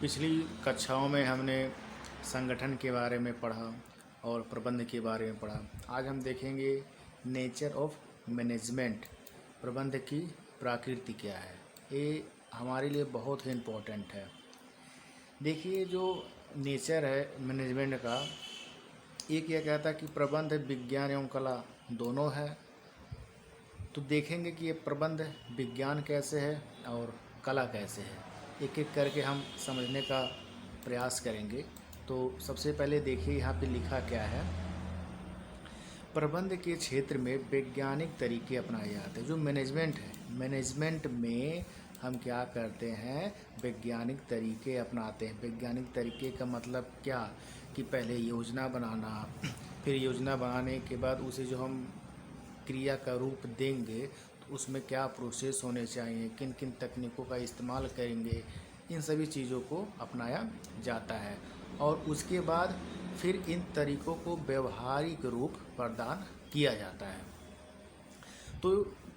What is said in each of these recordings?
पिछली कक्षाओं में हमने संगठन के बारे में पढ़ा और प्रबंध के बारे में पढ़ा। आज हम देखेंगे नेचर ऑफ मैनेजमेंट, प्रबंध की प्रकृति क्या है। ये हमारे लिए बहुत ही इम्पोर्टेंट है। देखिए, जो नेचर है मैनेजमेंट का, ये क्या कहता है कि प्रबंध विज्ञान एवं कला दोनों है। तो देखेंगे कि ये प्रबंध विज्ञान कैसे है और कला कैसे है, एक एक करके हम समझने का प्रयास करेंगे। तो सबसे पहले देखिए यहाँ पे लिखा क्या है। प्रबंध के क्षेत्र में वैज्ञानिक तरीके अपनाए जाते हैं। जो मैनेजमेंट है, मैनेजमेंट में हम क्या करते हैं, वैज्ञानिक तरीके अपनाते हैं। वैज्ञानिक तरीके का मतलब क्या कि पहले योजना बनाना, फिर योजना बनाने के बाद उसे जो हम क्रिया का रूप देंगे तो उसमें क्या प्रोसेस होने चाहिए, किन किन तकनीकों का इस्तेमाल करेंगे, इन सभी चीज़ों को अपनाया जाता है। और उसके बाद फिर इन तरीकों को व्यवहारिक रूप प्रदान किया जाता है। तो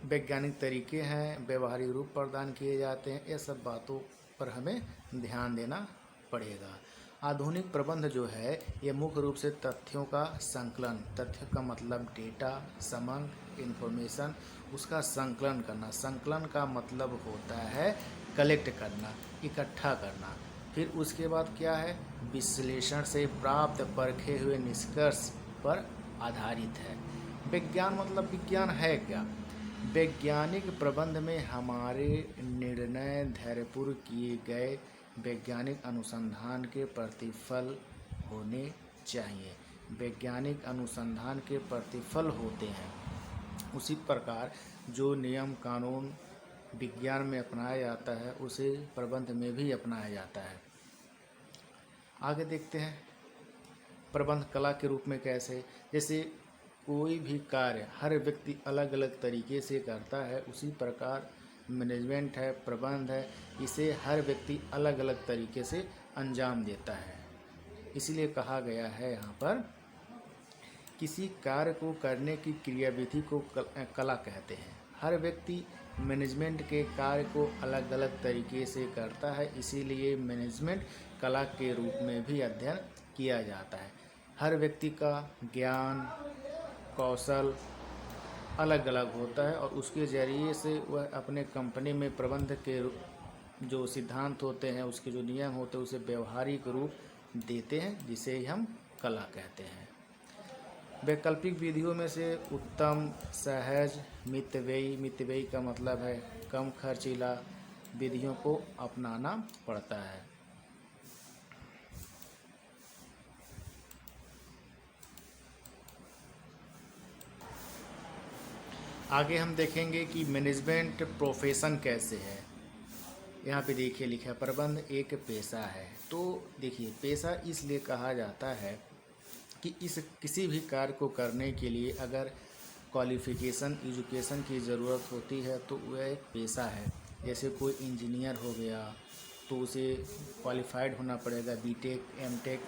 वैज्ञानिक तरीके हैं, व्यवहारिक रूप प्रदान किए जाते हैं। ये सब बातों पर हमें ध्यान देना पड़ेगा। आधुनिक प्रबंध जो है ये मुख्य रूप से तथ्यों का संकलन, तथ्य का मतलब डेटा, समंग, इन्फॉर्मेशन, उसका संकलन करना। संकलन का मतलब होता है कलेक्ट करना, इकट्ठा करना। फिर उसके बाद क्या है, विश्लेषण से प्राप्त परखे हुए निष्कर्ष पर आधारित है। विज्ञान मतलब विज्ञान है क्या? वैज्ञानिक प्रबंध में हमारे निर्णय धैर्यपूर्वक किए गए वैज्ञानिक अनुसंधान के प्रतिफल होने चाहिए। वैज्ञानिक अनुसंधान के प्रतिफल होते हैं। उसी प्रकार जो नियम कानून विज्ञान में अपनाया जाता है उसे प्रबंध में भी अपनाया जाता है। आगे देखते हैं प्रबंध कला के रूप में कैसे। जैसे कोई भी कार्य हर व्यक्ति अलग अलग तरीके से करता है, उसी प्रकार मैनेजमेंट है, प्रबंध है, इसे हर व्यक्ति अलग अलग तरीके से अंजाम देता है। इसलिए कहा गया है यहाँ पर, किसी कार्य को करने की क्रियाविधि को कला कहते हैं। हर व्यक्ति मैनेजमेंट के कार्य को अलग अलग तरीके से करता है, इसीलिए मैनेजमेंट कला के रूप में भी अध्ययन किया जाता है। हर व्यक्ति का ज्ञान कौशल अलग अलग होता है और उसके ज़रिए से वह अपने कंपनी में प्रबंध के जो सिद्धांत होते हैं, उसके जो नियम होते हैं, उसे व्यवहारिक रूप देते हैं, जिसे हम कला कहते हैं। वैकल्पिक विधियों में से उत्तम, सहज, मितव्ययी, मितव्ययी का मतलब है कम खर्चीला विधियों को अपनाना पड़ता है। आगे हम देखेंगे कि मैनेजमेंट प्रोफेशन कैसे है। यहाँ पे देखिए लिखा है, प्रबंध एक पेशा है। तो देखिए, पेशा इसलिए कहा जाता है कि इस किसी भी कार्य को करने के लिए अगर क्वालिफ़िकेशन, एजुकेशन की ज़रूरत होती है तो वह एक पेशा है। जैसे कोई इंजीनियर हो गया तो उसे क्वालिफाइड होना पड़ेगा, बीटेक, एमटेक,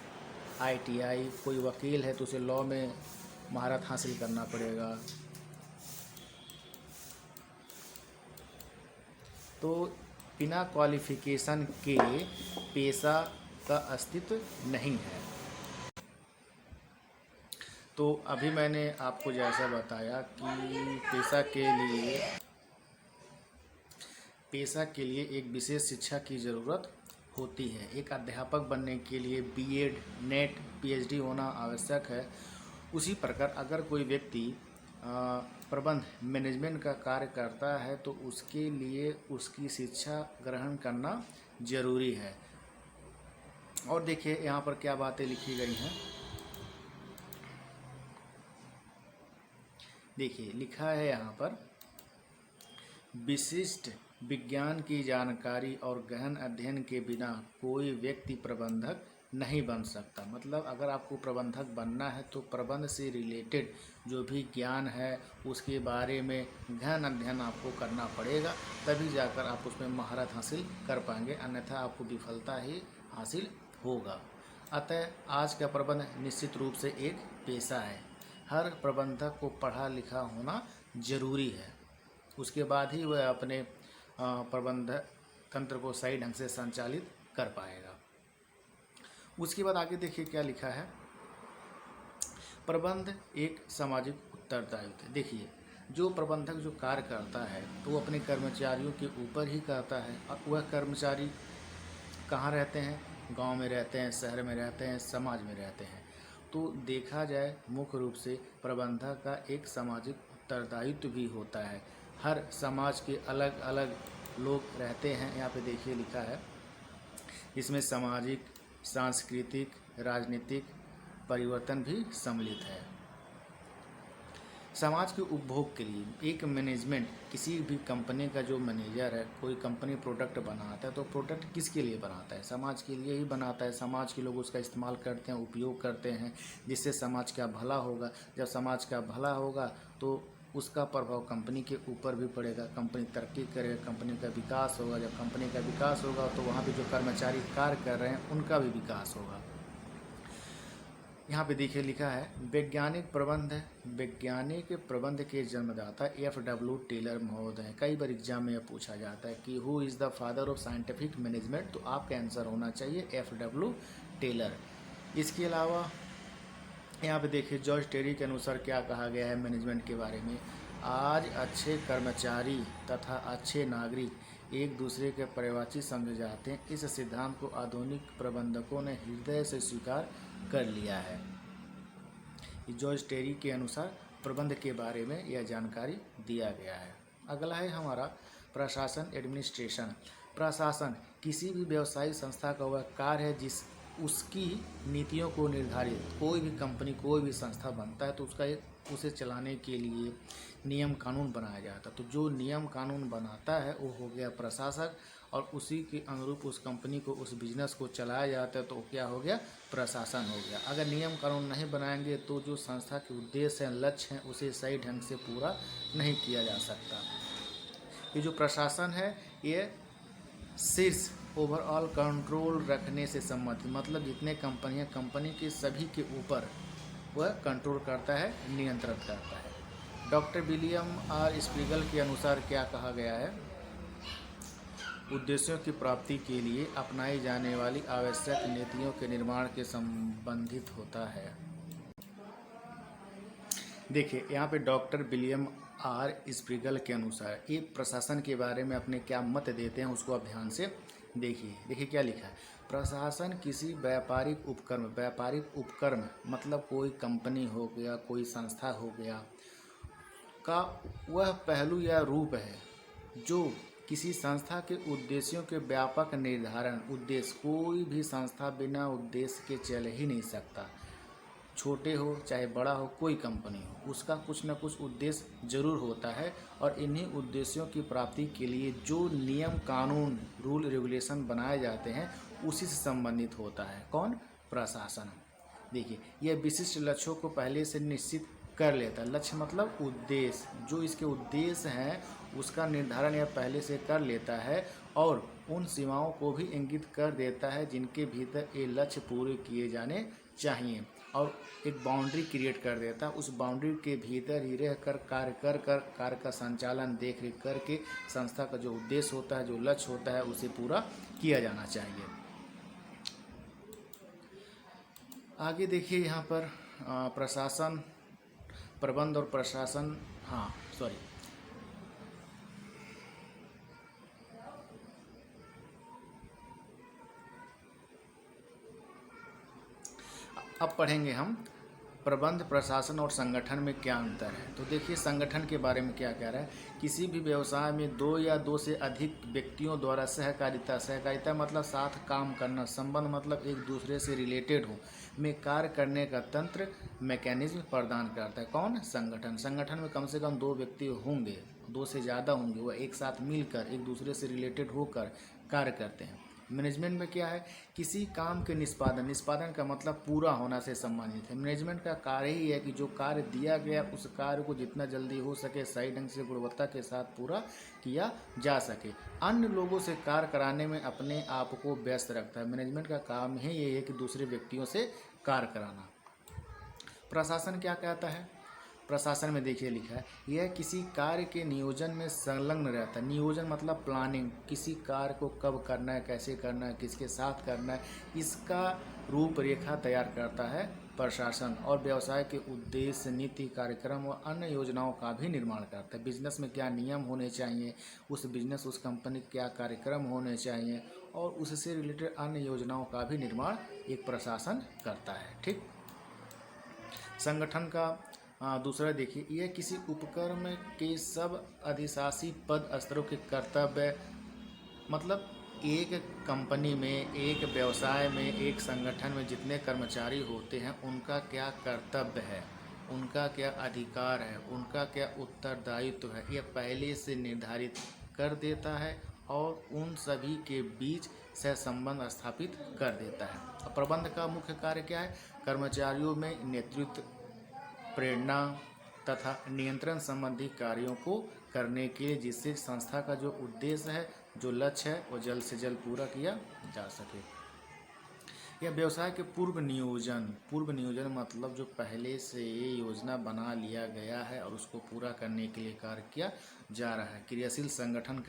आईटीआई। कोई वकील है तो उसे लॉ में महारत हासिल करना पड़ेगा। तो बिना क्वालिफ़िकेशन के पेशा का अस्तित्व नहीं है। तो अभी मैंने आपको जैसा बताया कि पेशा के लिए एक विशेष शिक्षा की ज़रूरत होती है। एक अध्यापक बनने के लिए बीएड, नेट, पीएचडी होना आवश्यक है। उसी प्रकार अगर कोई व्यक्ति प्रबंध मैनेजमेंट का कार्य करता है तो उसके लिए उसकी शिक्षा ग्रहण करना जरूरी है। और देखिए यहाँ पर क्या बातें लिखी गई हैं। देखिए लिखा है यहाँ पर, विशिष्ट विज्ञान की जानकारी और गहन अध्ययन के बिना कोई व्यक्ति प्रबंधक नहीं बन सकता। मतलब अगर आपको प्रबंधक बनना है तो प्रबंध से रिलेटेड जो भी ज्ञान है उसके बारे में गहन अध्ययन आपको करना पड़ेगा, तभी जाकर आप उसमें महारत हासिल कर पाएंगे, अन्यथा आपको विफलता ही हासिल होगा। अतः आज का प्रबंध निश्चित रूप से एक पेशा है। हर प्रबंधक को पढ़ा लिखा होना जरूरी है, उसके बाद ही वह अपने प्रबंध तंत्र को सही ढंग से संचालित कर पाएगा। उसके बाद आगे देखिए क्या लिखा है, प्रबंध एक सामाजिक उत्तरदायित्व है। देखिए जो प्रबंधक जो कार्य करता है तो वो अपने कर्मचारियों के ऊपर ही करता है, और वह कर्मचारी कहाँ रहते हैं, गांव में रहते हैं, शहर में रहते हैं, समाज में रहते हैं। तो देखा जाए मुख्य रूप से प्रबंधक का एक सामाजिक उत्तरदायित्व भी होता है। हर समाज के अलग अलग लोग रहते हैं, यहाँ पे देखिए लिखा है, इसमें सामाजिक, सांस्कृतिक, राजनीतिक परिवर्तन भी सम्मिलित है। समाज के उपभोग के लिए एक मैनेजमेंट, किसी भी कंपनी का जो मैनेजर है, कोई कंपनी प्रोडक्ट बनाता है तो प्रोडक्ट किसके लिए बनाता है, समाज के लिए ही बनाता है। समाज के लोग उसका इस्तेमाल करते हैं, उपयोग करते हैं, जिससे समाज का भला होगा। जब समाज का भला होगा तो उसका प्रभाव कंपनी के ऊपर भी पड़ेगा, कंपनी तरक्की करेगा, कंपनी का विकास होगा। जब कंपनी का विकास होगा तो वहाँ पे जो कर्मचारी कार्य कर रहे हैं उनका भी विकास होगा। यहाँ पे देखिए लिखा है, वैज्ञानिक प्रबंध है। वैज्ञानिक प्रबंध के जन्मदाता F.W. टेलर महोदय हैं। कई बार एग्जाम में यह पूछा जाता है कि who is the father of scientific management, तो आपका आंसर होना चाहिए F.W. टेलर। इसके अलावा यहाँ पे देखिए जॉर्ज टेरी के अनुसार क्या कहा गया है मैनेजमेंट के बारे में, आज अच्छे कर्मचारी तथा अच्छे नागरिक एक दूसरे के पर्यवाची समझे जाते हैं। इस सिद्धांत को आधुनिक प्रबंधकों ने हृदय से स्वीकार कर लिया है। जॉर्ज टेरी के अनुसार प्रबंध के बारे में यह जानकारी दिया गया है। अगला है हमारा प्रशासन, एडमिनिस्ट्रेशन। प्रशासन किसी भी व्यवसायिक संस्था का वह कार्य है जिस उसकी नीतियों को निर्धारित, कोई भी कंपनी, कोई भी संस्था बनता है तो उसका उसे चलाने के लिए नियम कानून बनाया जाता है। तो जो नियम कानून बनाता है वो हो गया प्रशासक, और उसी के अनुरूप उस कंपनी को, उस बिजनेस को चलाया जाता है तो क्या हो गया, प्रशासन हो गया। अगर नियम कानून नहीं बनाएंगे तो जो संस्था के उद्देश्य हैं, लक्ष्य हैं, उसे सही ढंग से पूरा नहीं किया जा सकता। ये जो प्रशासन है ये शीर्ष ओवरऑल कंट्रोल रखने से संबंधित, मतलब जितने कंपनियां, कंपनी के सभी के ऊपर वह कंट्रोल करता है, नियंत्रण करता है। डॉक्टर विलियम आर स्पीगल के अनुसार क्या कहा गया है, उद्देश्यों की प्राप्ति के लिए अपनाई जाने वाली आवश्यक नीतियों के निर्माण के संबंधित होता है। देखिए यहाँ पे डॉक्टर विलियम आर स्पीगल के अनुसार ये प्रशासन के बारे में अपने क्या मत देते हैं उसको आप ध्यान से देखिए। देखिए क्या लिखा है, प्रशासन किसी व्यापारिक उपक्रम मतलब कोई कंपनी हो गया, कोई संस्था हो गया, का वह पहलू या रूप है जो किसी संस्था के उद्देश्यों के व्यापक निर्धारण। उद्देश्य, कोई भी संस्था बिना उद्देश्य के चल ही नहीं सकता, छोटे हो चाहे बड़ा हो, कोई कंपनी हो, उसका कुछ न कुछ उद्देश्य जरूर होता है। और इन्हीं उद्देश्यों की प्राप्ति के लिए जो नियम कानून, रूल रेगुलेशन बनाए जाते हैं उसी से संबंधित होता है कौन, प्रशासन। देखिए यह विशिष्ट लक्ष्यों को पहले से निश्चित कर लेता है। लक्ष्य मतलब उद्देश्य, जो इसके उद्देश्य हैं उसका निर्धारण यह पहले से कर लेता है और उन सीमाओं को भी इंगित कर देता है जिनके भीतर ये लक्ष्य पूरे किए जाने चाहिए, और एक बाउंड्री क्रिएट कर देता है। उस बाउंड्री के भीतर ही रह कर कार्य का संचालन, देख रेख करके संस्था का जो उद्देश्य होता है, जो लक्ष्य होता है, उसे पूरा किया जाना चाहिए। आगे देखिए यहाँ पर प्रशासन, प्रबंध और प्रशासन, अब पढ़ेंगे हम प्रबंध, प्रशासन और संगठन में क्या अंतर है। तो देखिए संगठन के बारे में क्या कह रहा है, किसी भी व्यवसाय में दो या दो से अधिक व्यक्तियों द्वारा सहकारिता मतलब साथ काम करना, संबंध मतलब एक दूसरे से रिलेटेड हो, में कार्य करने का तंत्र, मैकेनिज्म प्रदान करता है कौन, संगठन। संगठन में कम से कम दो व्यक्ति होंगे, दो से ज़्यादा होंगे, वह एक साथ मिलकर एक दूसरे से रिलेटेड होकर कार्य करते हैं। मैनेजमेंट में क्या है, किसी काम के निष्पादन का मतलब पूरा होना से संबंधित है। मैनेजमेंट का कार्य ही है कि जो कार्य दिया गया उस कार्य को जितना जल्दी हो सके सही ढंग से गुणवत्ता के साथ पूरा किया जा सके। अन्य लोगों से कार्य कराने में अपने आप को व्यस्त रखता है। मैनेजमेंट का काम ही ये है कि दूसरे व्यक्तियों से कार्य कराना। प्रशासन क्या कहता है, प्रशासन में देखिए लिखा है, यह किसी कार्य के नियोजन में संलग्न रहता है। नियोजन मतलब प्लानिंग, किसी कार्य को कब करना है, कैसे करना है, किसके साथ करना है, इसका रूपरेखा तैयार करता है प्रशासन। और व्यवसाय के उद्देश्य, नीति, कार्यक्रम और अन्य योजनाओं का भी निर्माण करता है। बिजनेस में क्या नियम होने चाहिए, उस बिजनेस उस कंपनी के क्या कार्यक्रम होने चाहिए, और उससे रिलेटेड अन्य योजनाओं का भी निर्माण एक प्रशासन करता है। ठीक। संगठन का दूसरा देखिए, यह किसी उपक्रम के सब अधिशासी पद स्तरों के कर्तव्य, मतलब एक कंपनी में, एक व्यवसाय में, एक संगठन में जितने कर्मचारी होते हैं उनका क्या कर्तव्य है, उनका क्या अधिकार है, उनका क्या उत्तरदायित्व है, यह पहले से निर्धारित कर देता है और उन सभी के बीच सहसंबंध स्थापित कर देता है। प्रबंध का मुख्य कार्य क्या है? कर्मचारियों में नेतृत्व, प्रेरणा तथा नियंत्रण संबंधी कार्यों को करने के लिए, जिससे संस्था का जो उद्देश्य है, जो लक्ष्य है, वो जल्द से जल्द पूरा किया जा सके। यह व्यवसाय के पूर्व नियोजन मतलब जो पहले से योजना बना लिया गया है और उसको पूरा करने के लिए कार्य किया जा रहा है। क्रियाशील संगठन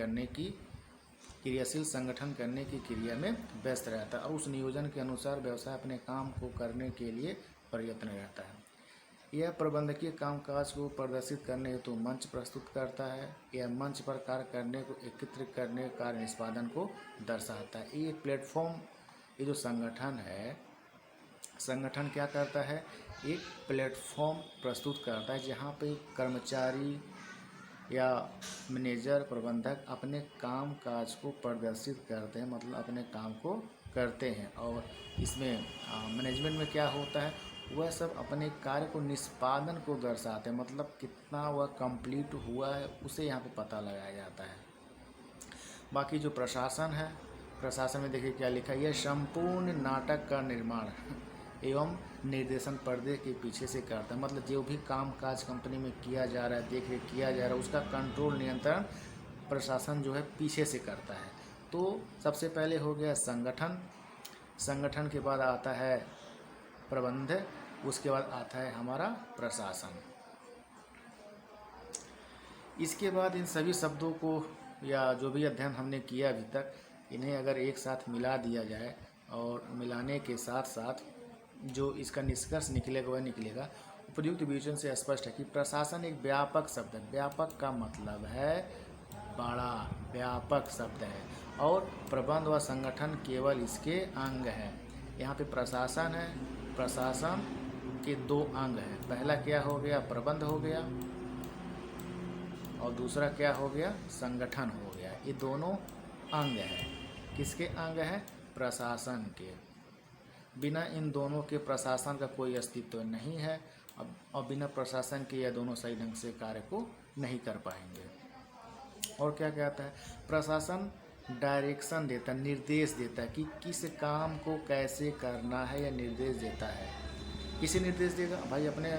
करने की क्रिया में व्यस्त रहता है और उस नियोजन के अनुसार व्यवसाय अपने काम को करने के लिए प्रयत्न रहता है। यह प्रबंधकीय कामकाज को प्रदर्शित करने हेतु मंच प्रस्तुत करता है। यह मंच पर कार्य करने को एकत्रित करने, कार्य निष्पादन को दर्शाता है। ये प्लेटफॉर्म, ये जो संगठन है, संगठन क्या करता है? एक प्लेटफॉर्म प्रस्तुत करता है जहाँ पे कर्मचारी या मैनेजर, प्रबंधक अपने काम काज को प्रदर्शित करते हैं, मतलब अपने काम को करते हैं। और इसमें मैनेजमेंट में क्या होता है, वह सब अपने कार्य को, निष्पादन को दर्शाते हैं, मतलब कितना वह कंप्लीट हुआ है उसे यहाँ पे पता लगाया जाता है। बाकी जो प्रशासन है, प्रशासन में देखिए क्या लिखा है, यह संपूर्ण नाटक का निर्माण एवं निर्देशन पर्दे के पीछे से करता है। मतलब जो भी काम काज कंपनी में किया जा रहा है, देख रेख किया जा रहा है, उसका कंट्रोल, नियंत्रण प्रशासन जो है पीछे से करता है। तो सबसे पहले हो गया संगठन, संगठन के बाद आता है प्रबंध, उसके बाद आता है हमारा प्रशासन। इसके बाद इन सभी शब्दों को या जो भी अध्ययन हमने किया अभी तक, इन्हें अगर एक साथ मिला दिया जाए और मिलाने के साथ साथ जो इसका निष्कर्ष निकलेगा वह निकलेगा। उपयुक्त विवेचन से स्पष्ट है कि प्रशासन एक व्यापक शब्द है। व्यापक का मतलब है बड़ा, व्यापक शब्द है, और प्रबंध व संगठन केवल इसके अंग हैं। यहाँ पे प्रशासन है, प्रशासन के दो अंग हैं। पहला क्या हो गया? प्रबंध हो गया, और दूसरा क्या हो गया? संगठन हो गया। ये दोनों अंग हैं। किसके अंग हैं? प्रशासन के। बिना इन दोनों के प्रशासन का कोई अस्तित्व नहीं है, और बिना प्रशासन के यह दोनों सही ढंग से कार्य को नहीं कर पाएंगे। और क्या कहता है? प्रशासन डायरेक्शन देता, निर्देश देता है कि किस काम को कैसे करना है, यह निर्देश देता है। किसे निर्देश देगा? भाई अपने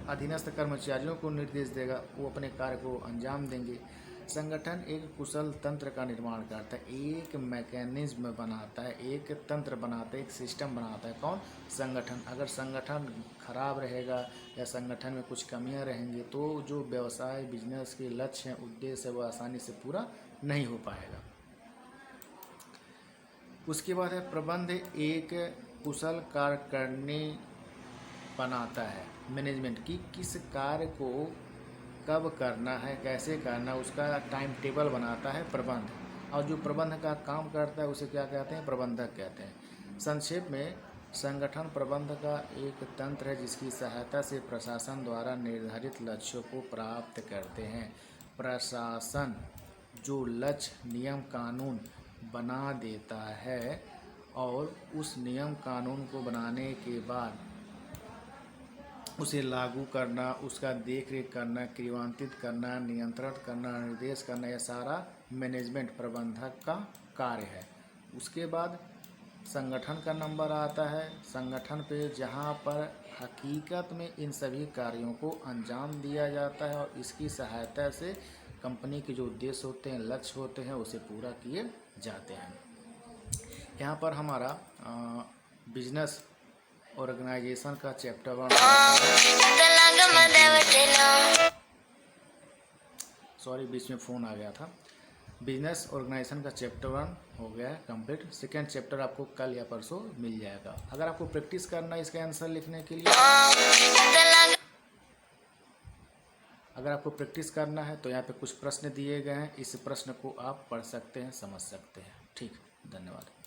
अधीनस्थ कर्मचारियों को निर्देश देगा, वो अपने कार्य को अंजाम देंगे। संगठन एक कुशल तंत्र का निर्माण करता है, एक मैकेनिज्म बनाता है, एक तंत्र बनाता है, एक सिस्टम बनाता है। कौन? संगठन। अगर संगठन खराब रहेगा या संगठन में कुछ कमियां रहेंगी तो जो व्यवसाय, बिजनेस के लक्ष्य हैं, उद्देश्य है, वो आसानी से पूरा नहीं हो पाएगा। उसके बाद है प्रबंध एक कुशल कार्यकारिणी बनाता है। मैनेजमेंट की किस कार्य को कब करना है, कैसे करना है, उसका टाइम टेबल बनाता है प्रबंध। और जो प्रबंध का काम करता है उसे क्या कहते हैं? प्रबंधक कहते हैं। संक्षेप में, संगठन प्रबंध का एक तंत्र है जिसकी सहायता से प्रशासन द्वारा निर्धारित लक्ष्यों को प्राप्त करते हैं। प्रशासन जो लक्ष्य, नियम, कानून बना देता है और उस नियम कानून को बनाने के बाद उसे लागू करना, उसका देख रेख करना, क्रियान्वित करना, नियंत्रण करना, निर्देश करना, यह सारा मैनेजमेंट, प्रबंधक का कार्य है। उसके बाद संगठन का नंबर आता है। संगठन पे जहाँ पर हकीकत में इन सभी कार्यों को अंजाम दिया जाता है और इसकी सहायता से कंपनी के जो उद्देश्य होते हैं, लक्ष्य होते हैं, उसे पूरा किए जाते हैं। यहाँ पर हमारा बिजनेस ऑर्गेनाइजेशन का चैप्टर 1 सॉरी बीच में फ़ोन आ गया था। बिजनेस ऑर्गेनाइजेशन का चैप्टर 1 हो गया है कंप्लीट। सेकेंड चैप्टर आपको कल या परसों मिल जाएगा। अगर आपको प्रैक्टिस करना है इसका आंसर लिखने के लिए, अगर आपको प्रैक्टिस करना है तो यहाँ पे कुछ प्रश्न दिए गए हैं, इस प्रश्न को आप पढ़ सकते हैं, समझ सकते हैं। ठीक, धन्यवाद।